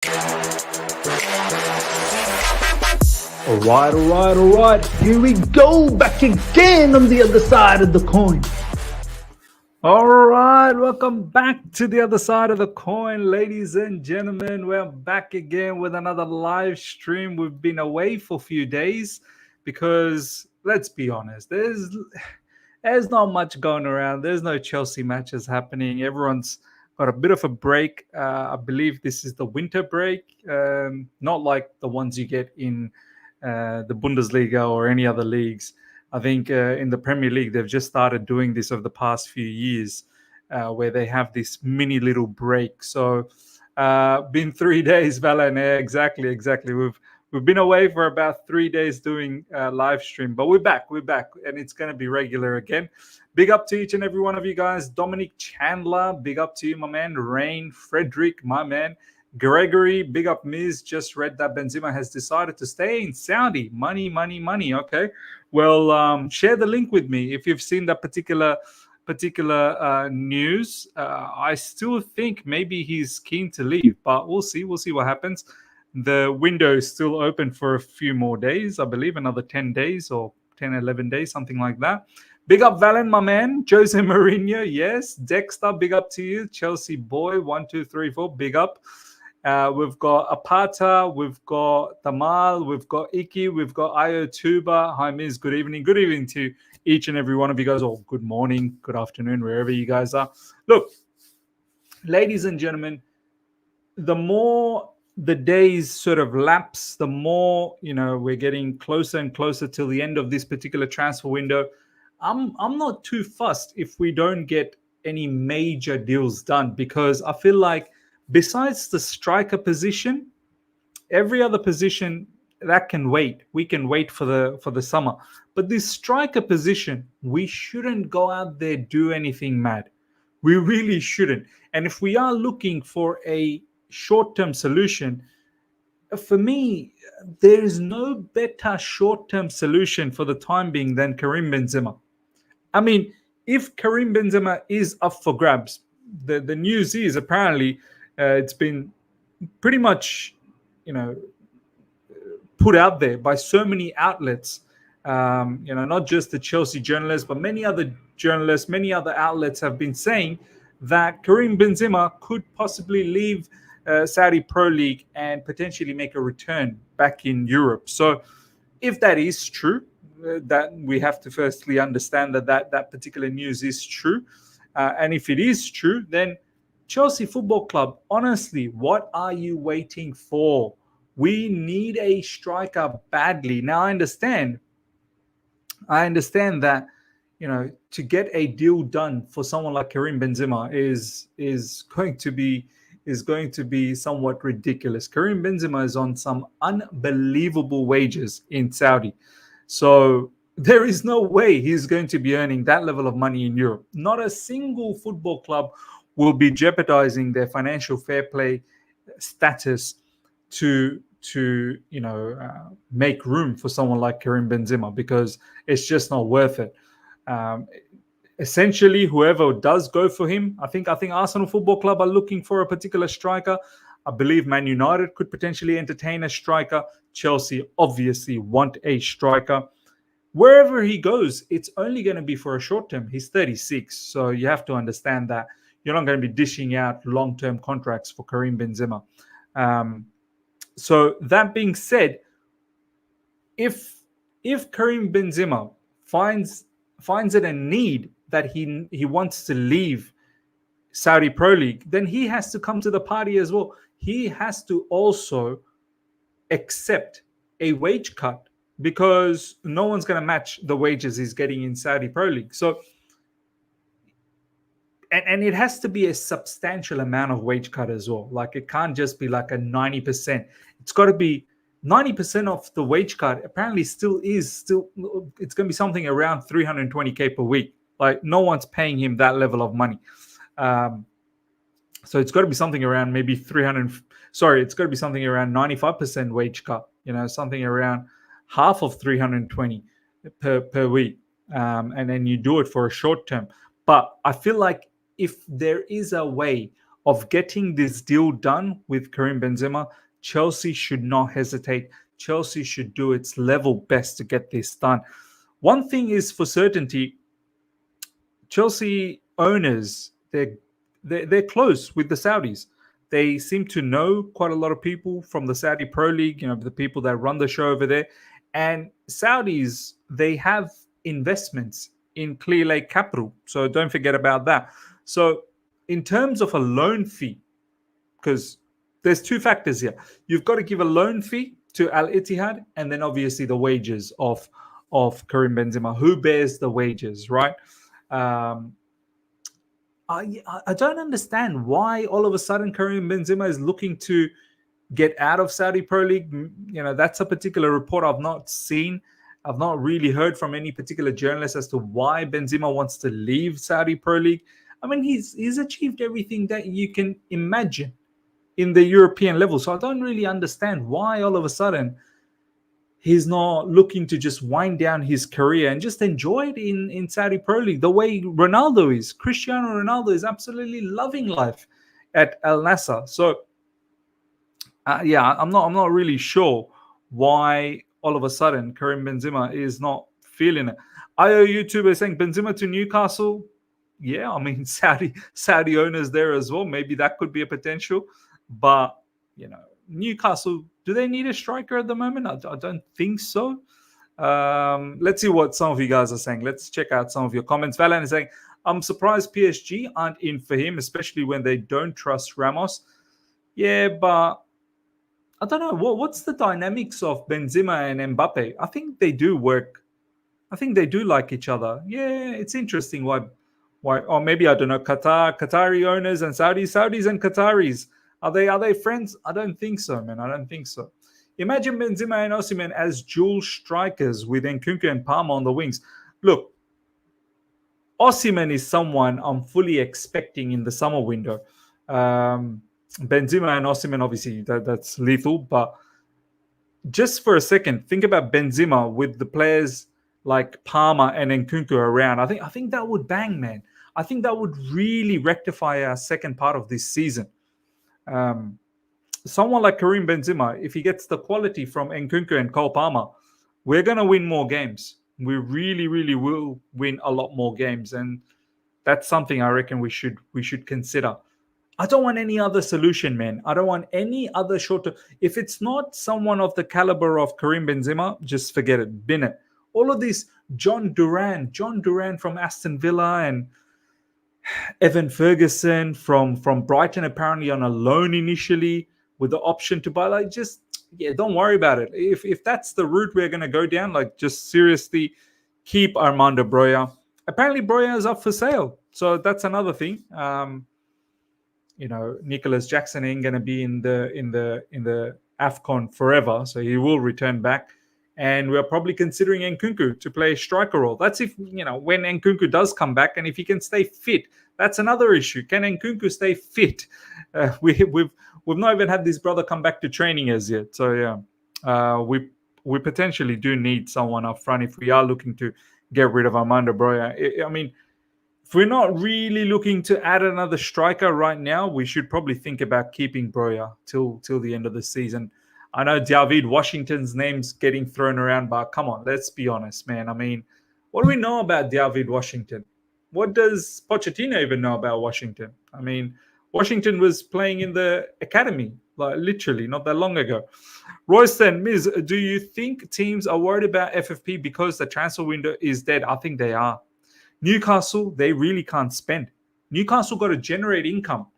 All right. Here we go, back again on the other side of the coin. All right, welcome back to the other side of the coin, ladies and gentlemen. We're back again with another live stream. We've been away for a few days because, let's be honest, there's not much going around. There's no Chelsea matches happening. Everyone's got a bit of a break. I believe this is the winter break, not like the ones you get in the Bundesliga or any other leagues. I think in the Premier League, they've just started doing this over the past few years, where they have this mini little break. So, been 3 days, Valen. Exactly. We've been away for about 3 days doing live stream, but we're back, and it's going to be regular again. Big up to each and every one of you guys. Dominic Chandler, big up to you, my man. Rain, Frederick, my man. Gregory, big up Miz. Just read that Benzema has decided to stay in Saudi. Money. Okay. Well, share the link with me if you've seen that particular news. I still think maybe he's keen to leave, but we'll see what happens. The window is still open for a few more days, I believe, another 10 days or 10, 11 days, something like that. Big up Valen, my man. Jose Mourinho, yes. Dexter, big up to you. Chelsea boy, 1, 2, 3, 4, big up. We've got Apata, we've got Tamal, we've got Iki, we've got Ayo Tuba. Hi, Miz. Good evening. Good evening to each and every one of you guys, or good morning, good afternoon, wherever you guys are. Look, ladies and gentlemen, the more the days sort of lapse, the more, we're getting closer and closer till the end of this particular transfer window. I'm not too fussed if we don't get any major deals done, because I feel like besides the striker position, every other position that can wait. We can wait for the summer. But this striker position, we shouldn't go out there do anything mad. We really shouldn't. And if we are looking for a short-term solution, for me, there is no better short-term solution for the time being than Karim Benzema. I mean, if Karim Benzema is up for grabs, the news is apparently it's been pretty much, put out there by so many outlets, not just the Chelsea journalists, but many other journalists, many other outlets have been saying that Karim Benzema could possibly leave Saudi Pro League and potentially make a return back in Europe. So if that is true, that we have to firstly understand that particular news is true. And if it is true, then Chelsea Football Club, honestly, what are you waiting for? We need a striker badly. Now, I understand that, to get a deal done for someone like Karim Benzema is going to be somewhat ridiculous. Karim Benzema is on some unbelievable wages in Saudi. So there is no way he's going to be earning that level of money in Europe. Not a single football club will be jeopardizing their financial fair play status to make room for someone like Karim Benzema, because it's just not worth it. Essentially, whoever does go for him, I think Arsenal Football Club are looking for a particular striker. I believe Man United could potentially entertain a striker. Chelsea obviously want a striker. Wherever he goes, it's only going to be for a short term. He's 36, so you have to understand that you're not going to be dishing out long-term contracts for Karim Benzema. So that being said, if Karim Benzema finds it a need that he wants to leave Saudi Pro League, then he has to come to the party as well. He has to also accept a wage cut, because no one's going to match the wages he's getting in Saudi Pro League. So, and it has to be a substantial amount of wage cut as well. Like, it can't just be like a 90%. It's got to be 90% of the wage cut. Apparently it's going to be something around 320K per week. Like, no one's paying him that level of money. So it's got to be something around maybe it's got to be something around 95% wage cut, something around half of 320 per week. And then you do it for a short term. But I feel like if there is a way of getting this deal done with Karim Benzema, Chelsea should not hesitate. Chelsea should do its level best to get this done. One thing is for certainty, Chelsea owners, they're close with the Saudis. They seem to know quite a lot of people from the Saudi Pro League, the people that run the show over there. And Saudis, they have investments in Clear Lake Capital. So don't forget about that. So in terms of a loan fee, because there's two factors here. You've got to give a loan fee to Al-Ittihad, and then obviously the wages of Karim Benzema. Who bears the wages, right? I don't understand why all of a sudden Karim Benzema is looking to get out of Saudi Pro League. That's a particular report I've not seen. I've not really heard from any particular journalist as to why Benzema wants to leave Saudi Pro League. I mean, he's achieved everything that you can imagine in the European level. So I don't really understand why all of a sudden he's not looking to just wind down his career and just enjoy it in Saudi Pro League the way Ronaldo is. Cristiano Ronaldo is absolutely loving life at Al Nassr. So I'm not really sure why all of a sudden Karim Benzema is not feeling it. IO YouTuber saying Benzema to Newcastle. Yeah, I mean Saudi owners there as well. Maybe that could be a potential. But Newcastle, do they need a striker at the moment? I don't think so. Let's see what some of you guys are saying. Let's check out some of your comments. Valan is saying, I'm surprised PSG aren't in for him, especially when they don't trust Ramos. Yeah, but I don't know. What's the dynamics of Benzema and Mbappe? I think they do work. I think they do like each other. Yeah, it's interesting why, or maybe, I don't know, Qatari owners and Saudis and Qataris. Are they friends? I don't think so, man. I don't think so. Imagine Benzema and Osimhen as dual strikers with Nkunku and Palmer on the wings. Look, Osimhen is someone I'm fully expecting in the summer window. Benzema and Osimhen, obviously, that's lethal. But just for a second, think about Benzema with the players like Palmer and Nkunku around. I think that would bang, man. I think that would really rectify our second part of this season. Someone like Karim Benzema, if he gets the quality from Nkunku and Cole Palmer, we're going to win more games. We really, really will win a lot more games. And that's something I reckon we should consider. I don't want any other solution, man. I don't want any other short-term. If it's not someone of the caliber of Karim Benzema, just forget it. Bin it. All of this, John Duran from Aston Villa, and Evan Ferguson from Brighton, apparently on a loan initially with the option to buy. Don't worry about it. If that's the route we're going to go down, just seriously keep Armando Broja. Apparently Broja is up for sale. So that's another thing. Nicholas Jackson ain't going to be in the AFCON forever. So he will return back. And we're probably considering Nkunku to play a striker role. That's if, when Nkunku does come back and if he can stay fit. That's another issue. Can Nkunku stay fit? We've not even had this brother come back to training as yet. So, yeah, we potentially do need someone up front if we are looking to get rid of Armando Broja. I mean, if we're not really looking to add another striker right now, we should probably think about keeping Broja till the end of the season. I know David Washington's name's getting thrown around, but come on, let's be honest, man. I mean, what do we know about David Washington? What does Pochettino even know about Washington? I mean, Washington was playing in the academy, literally, not that long ago. Royston, Miz, do you think teams are worried about FFP because the transfer window is dead? I think they are. Newcastle, they really can't spend. Newcastle got to generate income.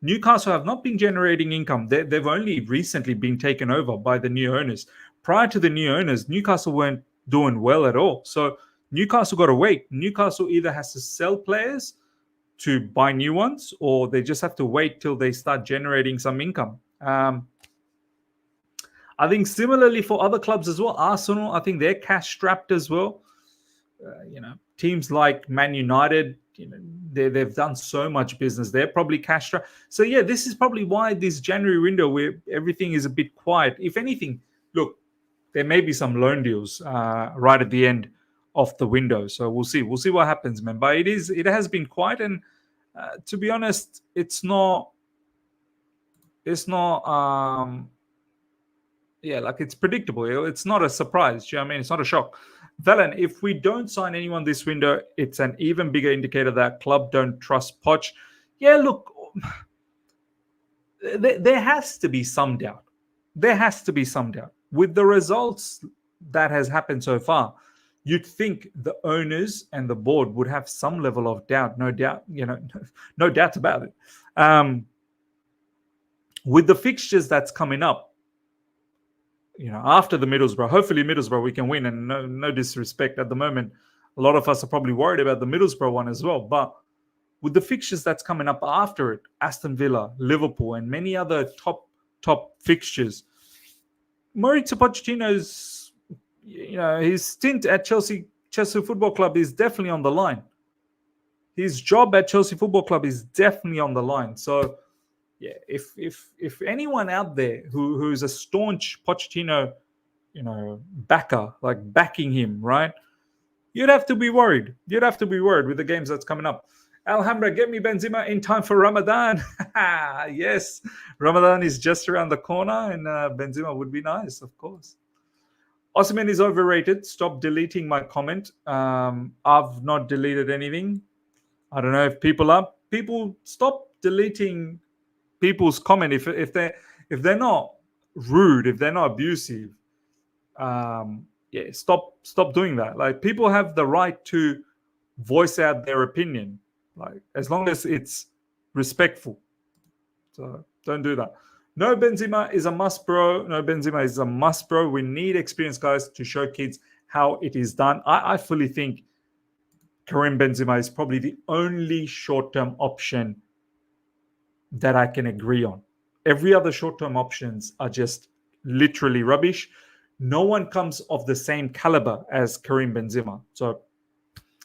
Newcastle have not been generating income. They've only recently been taken over by the new owners. Prior to the new owners, Newcastle weren't doing well at all. So Newcastle got to wait. Newcastle either has to sell players to buy new ones, or they just have to wait till they start generating some income. I think similarly for other clubs as well. Arsenal, I think they're cash strapped as well. Teams like Man United, they've done so much business. They're probably cash strapped. So yeah, this is probably why this January window where everything is a bit quiet. If anything, look, there may be some loan deals right at the end of the window. So we'll see. We'll see what happens, man. But it has been quiet, and To be honest, it's not. It's not. Yeah, like it's predictable. It's not a surprise. Do you know what I mean? It's not a shock. Valen, if we don't sign anyone this window, it's an even bigger indicator that club don't trust Poch. Yeah, look, there has to be some doubt. There has to be some doubt. With the results that has happened so far, you'd think the owners and the board would have some level of doubt. No doubt, no doubt about it. With the fixtures that's coming up, after the Middlesbrough, hopefully Middlesbrough we can win. And no disrespect at the moment, a lot of us are probably worried about the Middlesbrough one as well. But with the fixtures that's coming up after it, Aston Villa, Liverpool, and many other top fixtures, Mauricio Pochettino's, his stint at Chelsea Football Club is definitely on the line. His job at Chelsea Football Club is definitely on the line. So, yeah, if anyone out there who's a staunch Pochettino, backer, like backing him, right? You'd have to be worried. You'd have to be worried with the games that's coming up. Alhambra, get me Benzema in time for Ramadan. Yes, Ramadan is just around the corner, and Benzema would be nice, of course. Osimhen is overrated. Stop deleting my comment. I've not deleted anything. I don't know if people stop deleting people's comment if they're not rude, if they're not abusive. Stop doing that. Like, people have the right to voice out their opinion, like, as long as it's respectful. So don't do that. No Benzema is a must, bro. No Benzema is a must, bro. We need experienced guys to show kids how it is done. I fully think Karim Benzema is probably the only short-term option that I can agree on. Every other short-term options are just literally rubbish. No one comes of the same caliber as Karim Benzema. So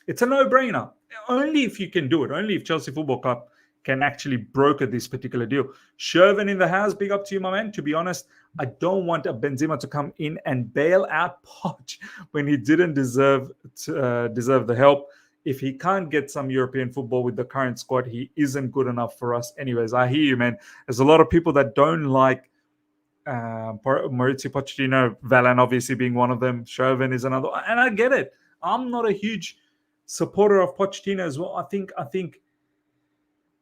it's a no-brainer. Only if you can do it. Only if Chelsea Football Club can actually broker this particular deal. Shervin in the house, big up to you, my man. To be honest, I don't want a Benzema to come in and bail out Poch when he didn't deserve the help. If he can't get some European football with the current squad, he isn't good enough for us. Anyways, I hear you, man. There's a lot of people that don't like Mauricio Pochettino, Valan obviously being one of them. Shervin is another, and I get it. I'm not a huge supporter of Pochettino as well. I think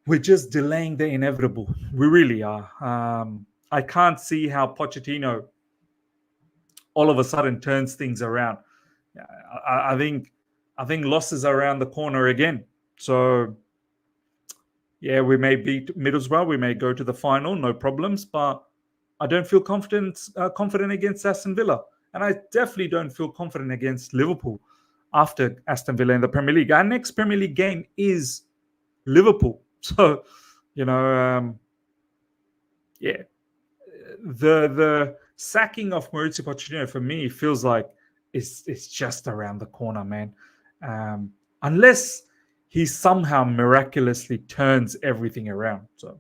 we're just delaying the inevitable. We really are. I can't see how Pochettino all of a sudden turns things around. I think losses are around the corner again. So, yeah, we may beat Middlesbrough. We may go to the final, no problems. But I don't feel confident against Aston Villa. And I definitely don't feel confident against Liverpool after Aston Villa in the Premier League. Our next Premier League game is Liverpool. So, the sacking of Mauricio Pochettino for me feels like it's just around the corner, man. Unless he somehow miraculously turns everything around. So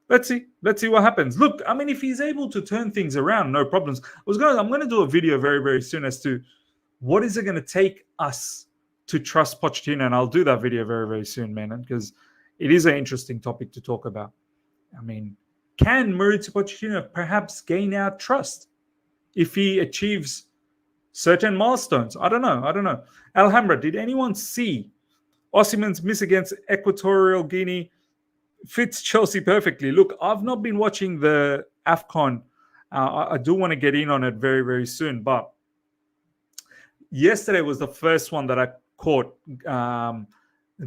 let's see what happens. Look, I mean, if he's able to turn things around, no problems. I'm going to do a video very, very soon as to what is it going to take us to trust Pochettino, and I'll do that video very, very soon, man, because it is an interesting topic to talk about. I mean, can Mauricio Pochettino perhaps gain our trust if he achieves certain milestones? I don't know. Alhambra, did anyone see Osimhen's miss against Equatorial Guinea? Fits Chelsea perfectly. Look, I've not been watching the AFCON. I do want to get in on it very, very soon, but yesterday was the first one that I caught.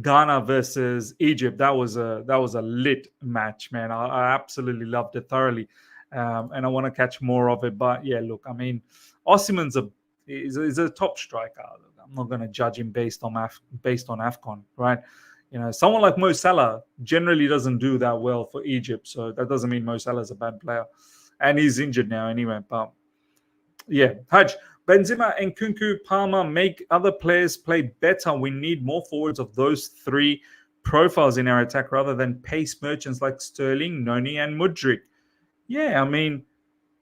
Ghana versus Egypt. That was a lit match, man. I absolutely loved it thoroughly, and I want to catch more of it. But yeah, look, I mean, Osimhen's is a top striker. I'm not going to judge him based on AFCON, right? Someone like Mo Salah generally doesn't do that well for Egypt, so that doesn't mean Mo Salah is a bad player, and he's injured now anyway. But yeah, Haj, Benzema and Nkunku, Palmer make other players play better. We need more forwards of those three profiles in our attack rather than pace merchants like Sterling, Noni, and Mudryk. Yeah, I mean,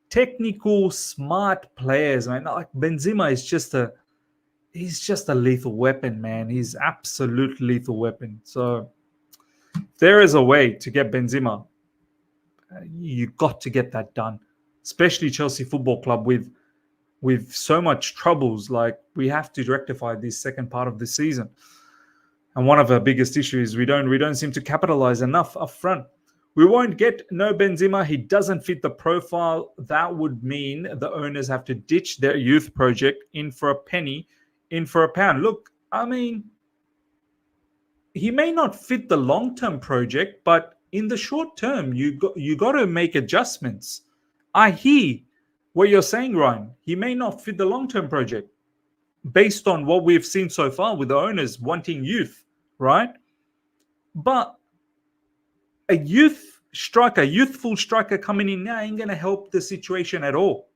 technical, smart players, man. Like Benzema is just a lethal weapon, man. He's absolute lethal weapon. So, If there is a way to get Benzema, you got to get that done, especially Chelsea Football Club with so much troubles. Like, we have to rectify this second part of the season. And one of our biggest issues is we don't seem to capitalize enough up front. We won't get no Benzema. He doesn't fit the profile. That would mean the owners have to ditch their youth project, in for a penny, in for a pound. Look, I mean, he may not fit the long-term project, but in the short term, you got to make adjustments. I hear what you're saying, Ryan. He may not fit the long-term project based on what we've seen so far with the owners wanting youth, right? But a youthful striker coming in now ain't going to help the situation at all.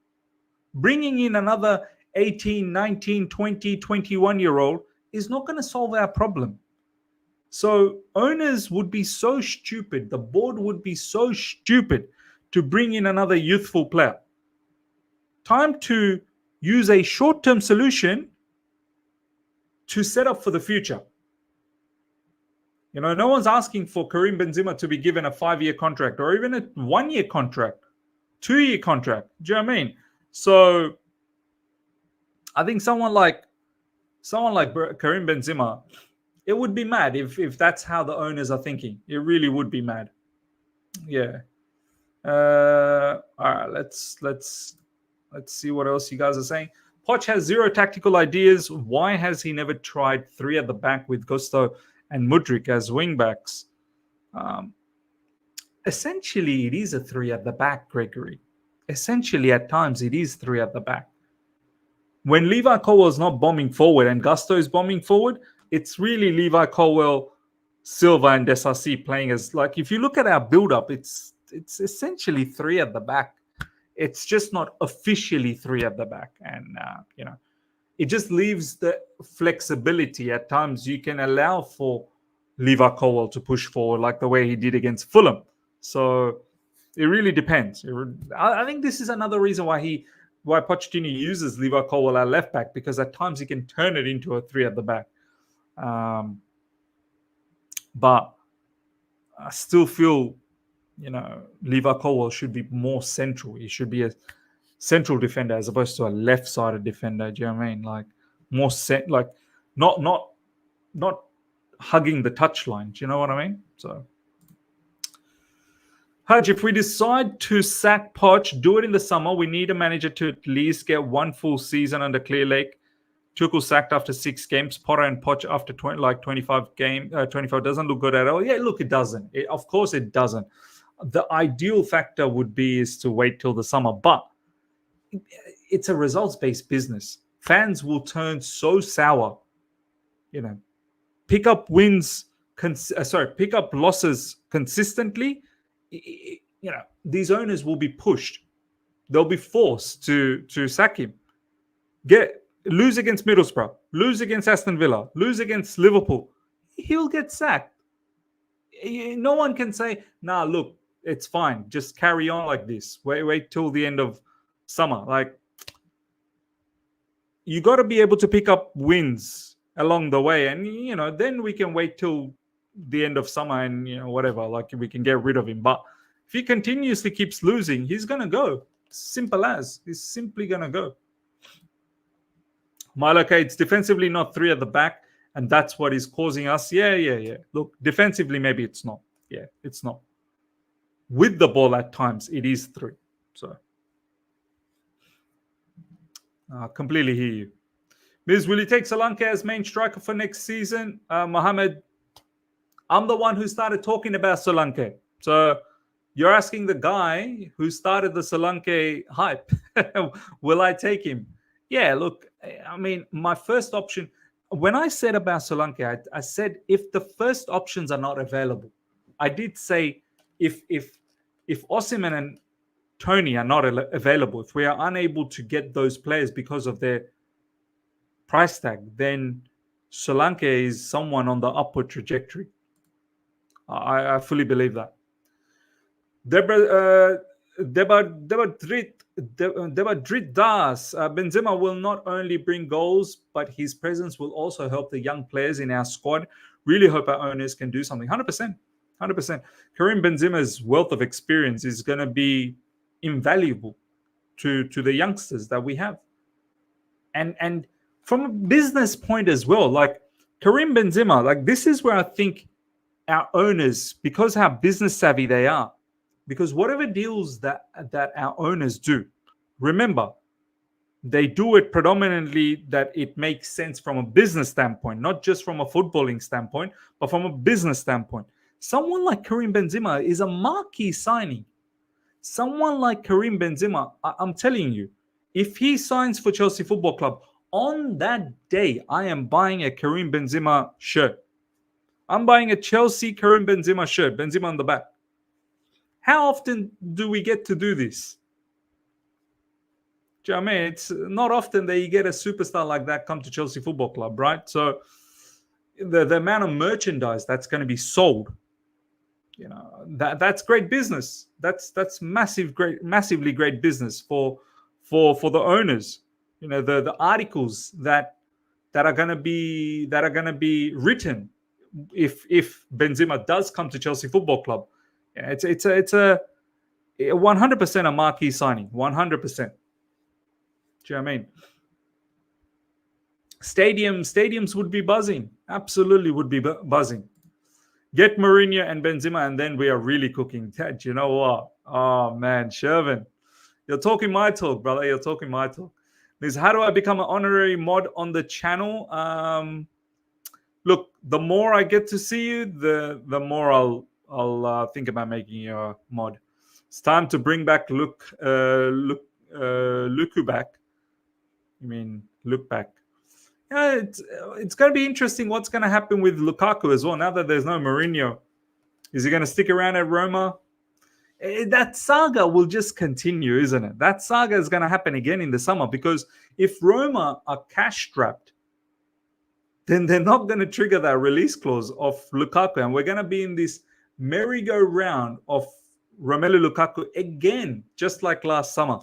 Bringing in another 18, 19, 20, 21-year-old is not going to solve our problem. So owners would be so stupid, the board would be so stupid to bring in another youthful player. Time to use a short-term solution to set up for the future. You know, no one's asking for Karim Benzema to be given a 5-year contract or even a 1-year contract, 2-year contract. Do you know what I mean? So I think someone like Karim Benzema, it would be mad if that's how the owners are thinking. It really would be mad. Yeah. All right. Let's see what else you guys are saying. Poch has zero tactical ideas. Why has he never tried 3 at the back with Gusto and Mudryk as wingbacks? Essentially, it is a 3 at the back, Gregory. Essentially, at times, it is 3 at the back. When Levi Colwell's not bombing forward and Gusto is bombing forward, it's really Levi Colwell, Silva, and Desasi playing as, like, if you look at our build-up, it's essentially 3 at the back. It's just not officially 3 at the back. And, you know, it just leaves the flexibility. At times, you can allow for Levi Colwell to push forward like the way he did against Fulham. So it really depends. I think this is another reason why Pochettino uses Levi Colwell at left back, because at times he can turn it into a 3 at the back. But I still feel, you know, Levi Colwell should be more central. He should be a central defender as opposed to a left-sided defender. Do you know what I mean? Like, more not hugging the touchline. Do you know what I mean? So, Haj, if we decide to sack Poch, do it in the summer. We need a manager to at least get 1 full season under Clear Lake. Tuchel sacked after 6 games. Potter and Poch after 25 doesn't look good at all. Yeah, look, it doesn't. Of course it doesn't. The ideal factor would be is to wait till the summer, but it's a results-based business. Fans will turn so sour. You know, pick up losses consistently. You know, these owners will be pushed. They'll be forced to sack him. Lose against Middlesbrough, lose against Aston Villa, lose against Liverpool. He'll get sacked. No one can say, nah, look, it's fine. Just carry on like this. Wait till the end of summer. Like, you got to be able to pick up wins along the way. And, you know, then we can wait till the end of summer and, you know, whatever, like, we can get rid of him. But if he continuously keeps losing, he's going to go. Simple as. He's simply going to go. Milo, okay, it's defensively not 3 at the back, and that's what is causing us. Yeah. Look, defensively, maybe it's not. Yeah, it's not. With the ball at times, it is 3. So, completely hear you. Miz, will he take Solanke as main striker for next season? Mohammed, I'm the one who started talking about Solanke. So, you're asking the guy who started the Solanke hype. Will I take him? Yeah, look, I mean, my first option, when I said about Solanke, I said if the first options are not available. I did say if Osimhen and Tony are not available, if we are unable to get those players because of their price tag, then Solanke is someone on the upward trajectory. I fully believe that. Debadrit Das. Benzema will not only bring goals, but his presence will also help the young players in our squad. Really hope our owners can do something. 100%. 100%. Karim Benzema's wealth of experience is going to be invaluable to the youngsters that we have. And from a business point as well, like Karim Benzema, like this is where I think our owners, because how business savvy they are, because whatever deals that our owners do, remember, they do it predominantly that it makes sense from a business standpoint, not just from a footballing standpoint, but from a business standpoint. Someone like Karim Benzema is a marquee signing. Someone like Karim Benzema, I'm telling you, if he signs for Chelsea Football Club, on that day, I am buying a Karim Benzema shirt. I'm buying a Chelsea Karim Benzema shirt, Benzema on the back. How often do we get to do this? Do you know what I mean? It's not often that you get a superstar like that come to Chelsea Football Club, right? So the amount of merchandise that's going to be sold, that's great business. That's massively great business for the owners. The articles that are going to be written if Benzema does come to Chelsea Football Club. It's a 100% a marquee signing. 100%. Do you know what I mean? Stadiums would be buzzing. Absolutely would be buzzing. Get Mourinho and Benzema, and then we are really cooking. Ted, you know what? Oh, man, Shervin. You're talking my talk, brother. You're talking my talk. Liz, how do I become an honorary mod on the channel? Look, the more I get to see you, the more I'll think about making you a mod. It's time to bring back Luku back. You mean look back? Yeah, it's going to be interesting what's going to happen with Lukaku as well. Now that there's no Mourinho, is he going to stick around at Roma? That saga will just continue, isn't it? That saga is going to happen again in the summer, because if Roma are cash strapped, then they're not going to trigger that release clause of Lukaku, and we're going to be in this merry-go-round of Romelu Lukaku again, just like last summer.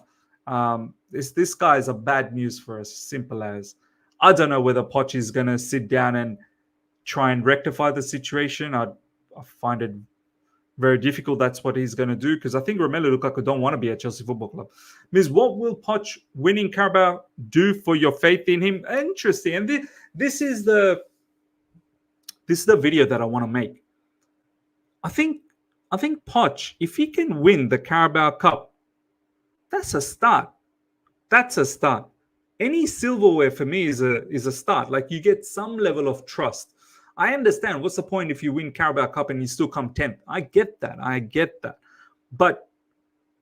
This guy is a bad news for us. Simple as. I don't know whether Poch is going to sit down and try and rectify the situation. I find it very difficult. That's what he's going to do, because I think Romelu Lukaku don't want to be at Chelsea Football Club. Miss, what will Poch winning Carabao do for your faith in him? Interesting. And this is the video that I want to make. I think Poch, if he can win the Carabao Cup, that's a start. That's a start. Any silverware for me is a start. Like, you get some level of trust. I understand. What's the point if you win Carabao Cup and you still come 10th? I get that. But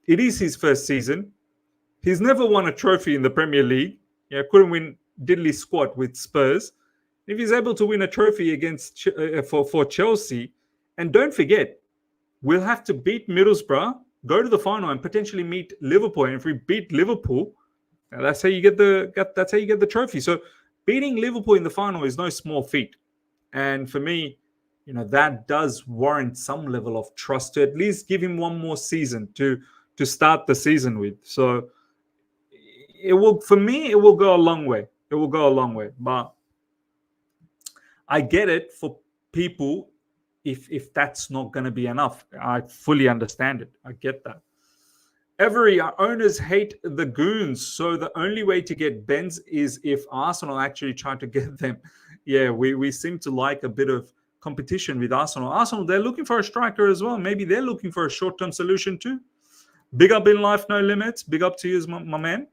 it is his first season. He's never won a trophy in the Premier League. Yeah, couldn't win diddly squat with Spurs. If he's able to win a trophy against for Chelsea, and don't forget, we'll have to beat Middlesbrough, go to the final, and potentially meet Liverpool. And if we beat Liverpool, that's how you get the trophy. So beating Liverpool in the final is no small feat. And for me, that does warrant some level of trust to at least give him one more season to start the season with. So it will go a long way. It will go a long way. But I get it for people if that's not going to be enough. I fully understand it. I get that. Every, our owners hate the goons, so the only way to get Benz is if Arsenal actually try to get them. Yeah, we seem to like a bit of competition with Arsenal. Arsenal, they're looking for a striker as well. Maybe they're looking for a short-term solution too. Big up in life, no limits. Big up to you, my man.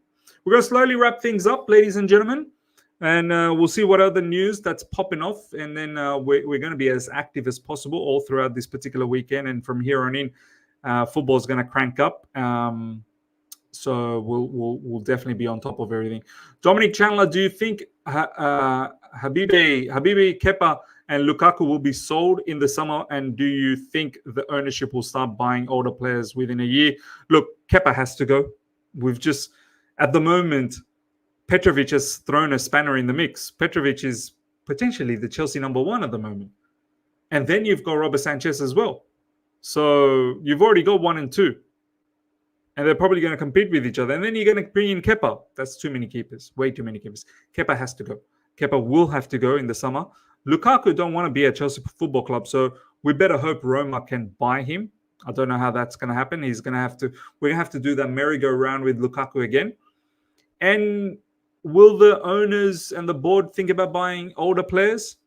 We're going to slowly wrap things up, ladies and gentlemen. And we'll see what other news that's popping off. And then we're going to be as active as possible all throughout this particular weekend. And from here on in, football is going to crank up. So we'll definitely be on top of everything. Dominic Chandler, do you think Habibi, Kepa, and Lukaku will be sold in the summer? And do you think the ownership will start buying older players within a year? Look, Kepa has to go. We've just, at the moment, Petrovic has thrown a spanner in the mix. Petrovic is potentially the Chelsea number one at the moment. And then you've got Robert Sanchez as well. So you've already got 1 and 2. And they're probably going to compete with each other. And then you're going to bring in Kepa. That's too many keepers. Way too many keepers. Kepa has to go. Kepa will have to go in the summer. Lukaku don't want to be at Chelsea Football Club, so we better hope Roma can buy him. I don't know how that's going to happen. We're going to have to do that merry-go-round with Lukaku again. And will the owners and the board think about buying older players?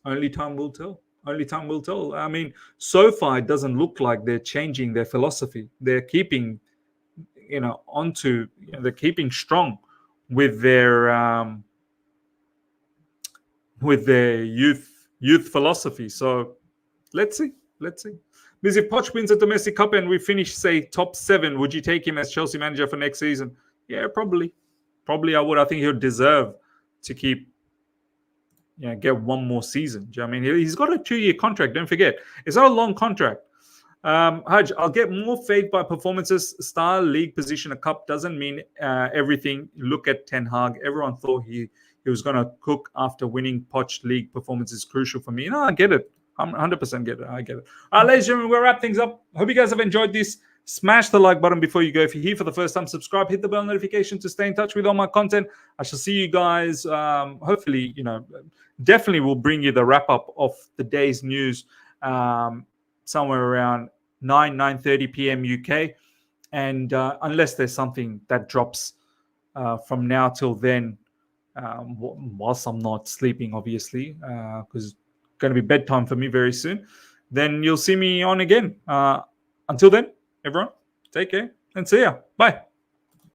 Only time will tell. Only time will tell. I mean, so far it doesn't look like they're changing their philosophy. They're keeping, they're keeping strong with their youth philosophy. So let's see. Because if Poch wins a domestic cup and we finish, say, top 7, would you take him as Chelsea manager for next season? Yeah, probably. Probably I would. I think he'll deserve to get one more season. Do you know what I mean? He's got a 2-year contract. Don't forget. It's not a long contract. Haj, I'll get more faith by performances. Star league position, a cup doesn't mean everything. Look at Ten Hag. Everyone thought he was going to cook after winning. Poch league performance is crucial for me. No, I get it. I'm 100% get it. I get it. All right, ladies and gentlemen, we'll wrap things up. Hope you guys have enjoyed this. Smash the like button before you go. If you're here for the first time, subscribe, hit the bell notification to stay in touch with all my content. I shall see you guys. Hopefully, definitely will bring you the wrap up of the day's news somewhere around 9:30 p.m. UK. And unless there's something that drops from now till then, whilst I'm not sleeping, obviously, because it's going to be bedtime for me very soon, then you'll see me on again. Until then, everyone, take care and see ya. Bye.